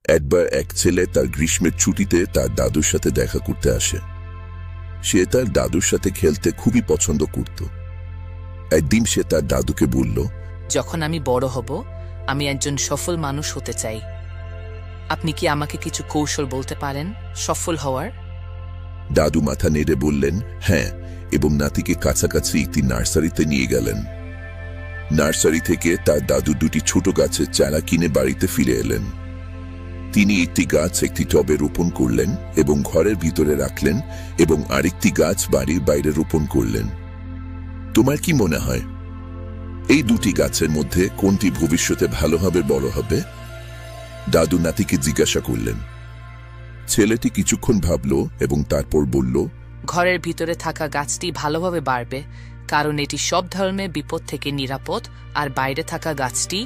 একবার এক ছেলে তার গ্রীষ্মের ছুটিতে তার দাদুর সাথে দেখা করতে আসে। সে তার দাদুর সাথে খেলতে খুবই পছন্দ করত। একদিন সে তার দাদুকে বলল, যখন আমি বড় হব আমি একজন সফল মানুষ হতে চাই। আপনি কি আমাকে কিছু কৌশল বলতে পারেন সফল হওয়ার? দাদু মাথা নেড়ে বললেন, হ্যাঁ, এবং নাতিকে কাছাকাছি একটি নার্সারিতে নিয়ে গেলেন। নার্সারি থেকে তার দাদু দুটি ছোট গাছের চারা কিনে বাড়িতে ফিরে এলেন। তিনি একটি গাছ একটি টবে রোপণ করলেন এবং ঘরের ভিতরে রাখলেন এবং আরেকটি গাছ বাড়ির বাইরে রোপণ করলেন। তোমার কি মনে হয় এই দুটি গাছের মধ্যে কোনটি ভবিষ্যতে ভালোভাবে বড় হবে? দাদু নাতিকে জিজ্ঞাসা করলেন। ছেলেটি কিছুক্ষণ ভাবল এবং তারপর বলল, ঘরের ভিতরে থাকা গাছটি ভালোভাবে বাড়বে, কারণ এটি সব ধরনের বিপদ থেকে নিরাপদ, আর বাইরে থাকা গাছটি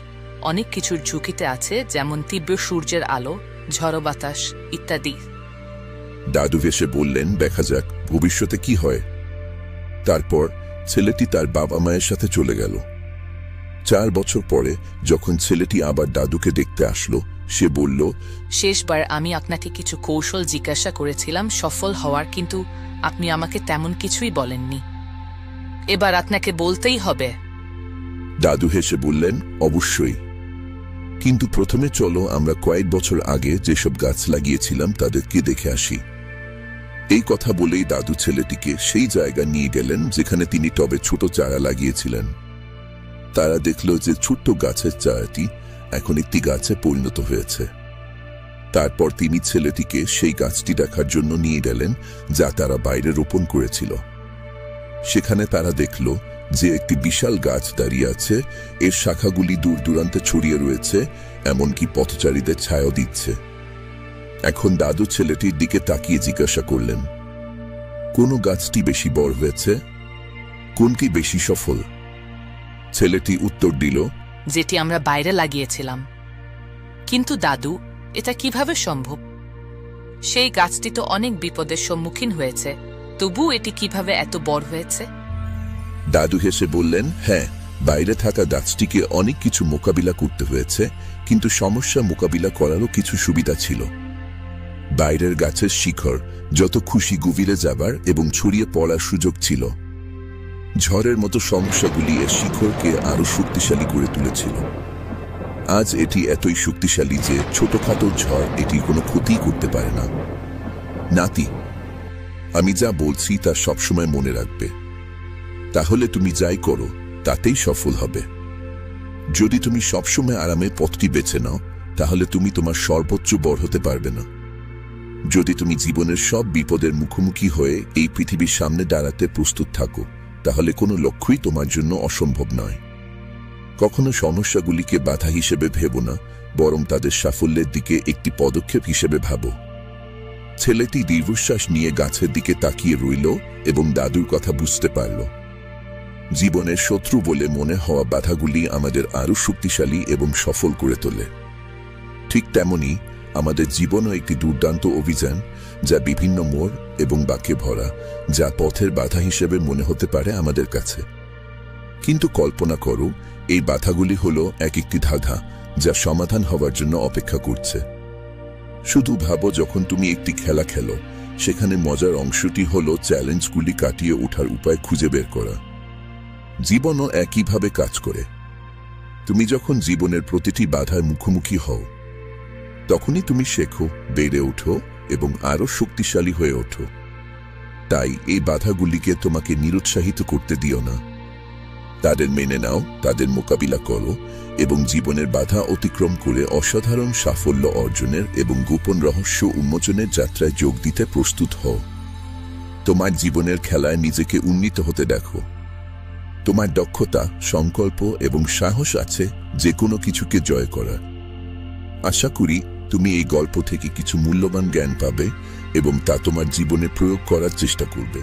অনেক কিছুর ঝুঁকিতে আছে, যেমন তীব্র সূর্যের আলো, ঝড়ো বাতাস ইত্যাদি। দাদু ভেসে বললেন, দেখা যাক ভবিষ্যতে কি হয়। তারপর ছেলেটি তার বাবা মায়ের সাথে চলে গেল। 4 বছর পরে যখন ছেলেটি আবার দাদুকে দেখতে আসলো, সে বলল, শেষবার আমি আপনাকে কিছু কৌশল জিজ্ঞাসা করেছিলাম সফল হওয়ার, কিন্তু আপনি আমাকে তেমন কিছুই বলেননি। এবার আপনাকে বলতেই হবে। দাদু হেসে বললেন, অবশ্যই, কিন্তু প্রথমে চলো আমরা কয়েক বছর আগে যেসব গাছ লাগিয়েছিলাম তাদেরকে দেখে আসি। এই কথা বলেই দাদু ছেলেটিকে সেই জায়গা নিয়ে গেলেন যেখানে তিনি টবে ছোট চারা লাগিয়েছিলেন। তারা দেখল যে ছোট্ট গাছের চারাটি এখন একটি গাছে পরিণত হয়েছে। তারপর তিনি ছেলেটিকে সেই গাছটি দেখার জন্য নিয়ে গেলেন যা তারা বাইরে রোপণ করেছিল। সেখানে তারা দেখল যে একটি বিশাল গাছ দাঁড়িয়ে আছে, এর শাখাগুলি দূর দূরান্তে ছড়িয়ে রয়েছে, এমনকি পথচারীদের ছায়া দিচ্ছে। এখন দাদু ছেলেটির দিকে তাকিয়ে জিজ্ঞাসা করলেন, কোন গাছটি বেশি বড় হয়েছে? কোনটি বেশি সফল? ছেলেটি উত্তর দিল, যেটি আমরা বাইরে লাগিয়েছিলাম। কিন্তু দাদু, এটা কিভাবে সম্ভব? সেই গাছটি তো অনেক বিপদের সম্মুখীন হয়েছে, তবু এটি কিভাবে এত বড় হয়েছে? দাদু হেসে বললেন, হ্যাঁ, বাইরে থাকা গাছটিকে অনেক কিছু মোকাবিলা করতে হয়েছে, কিন্তু সমস্যা মোকাবিলা করারও কিছু সুবিধা ছিল। বাইরের গাছের শিখর যত খুশি গভীরে যাবার এবং ছড়িয়ে পড়ার সুযোগ ছিল। ঝড়ের মতো সমস্যাগুলি এর শিখরকে আরো শক্তিশালী করে তুলেছিল। আজ এটি এতই শক্তিশালী যে ছোটখাটো ঝড় এটির কোনো ক্ষতি করতে পারে না। নাতি, আমি যা বলছি তা সবসময় মনে রাখবে। তাহলে তুমি যাই করো তাতেই সফল হবে। যদি তুমি সবসময় আরামের পথটি বেছে নাও, তাহলে তুমি তোমার সর্বোচ্চ বড় হতে পারবে না। যদি তুমি জীবনের সব বিপদের মুখোমুখি হয়ে এই পৃথিবীর সামনে দাঁড়াতে প্রস্তুত থাকো, তাহলে কোনো লক্ষ্যই তোমার জন্য অসম্ভব নয়। কখনো সমস্যাগুলিকে বাধা হিসেবে ভেবো না, বরং তাদের সাফল্যের দিকে একটি পদক্ষেপ হিসেবে ভাবো। ছেলেটি দীর্ঘশ্বাস নিয়ে গাছের দিকে তাকিয়ে রইল এবং দাদুর কথা বুঝতে পারল। জীবনের শত্রু বলে মনে হওয়া বাধাগুলি আমাদের আরো শক্তিশালী এবং সফল করে তোলে। ঠিক তেমনি আমাদের জীবনও একটি দুর্দান্ত অভিযান, যা বিভিন্ন মোড় এবং বাঁকে ভরা, যা পথের বাধা হিসেবে মনে হতে পারে আমাদের কাছে। কিন্তু কল্পনা করো, এই বাধাগুলি হলো এক একটি ধাঁধা যা সমাধান হওয়ার জন্য অপেক্ষা করছে। শুধু ভাবো, যখন তুমি একটি খেলা খেলো, সেখানে মজার অংশটি হলো চ্যালেঞ্জগুলি কাটিয়ে ওঠার উপায় খুঁজে বের করা। জীবনও একইভাবে কাজ করে। তুমি যখন জীবনের প্রতিটি বাধার মুখোমুখি হও, তখনই তুমি শেখো, বেড়ে ওঠো এবং আরো শক্তিশালী হয়ে ওঠো। তাই এই বাধাগুলিকে তোমাকে নিরুৎসাহিত করতে দিও না। তাদের মেনে নাও, তাদের মোকাবিলা করো এবং জীবনের বাধা অতিক্রম করে অসাধারণ সাফল্য অর্জনের এবং গোপন রহস্য উন্মোচনের যাত্রায় যোগ দিতে প্রস্তুত হও। তোমার জীবনের খেলায় নিজেকে উন্নীত হতে দেখো। তোমার দক্ষতা, সংকল্প এবং সাহস আছে যে কোনো কিছুকে জয় করার। আশা করি তুমি এই গল্প থেকে কিছু মূল্যবান জ্ঞান পাবে এবং তা তোমার জীবনে প্রয়োগ করার চেষ্টা করবে।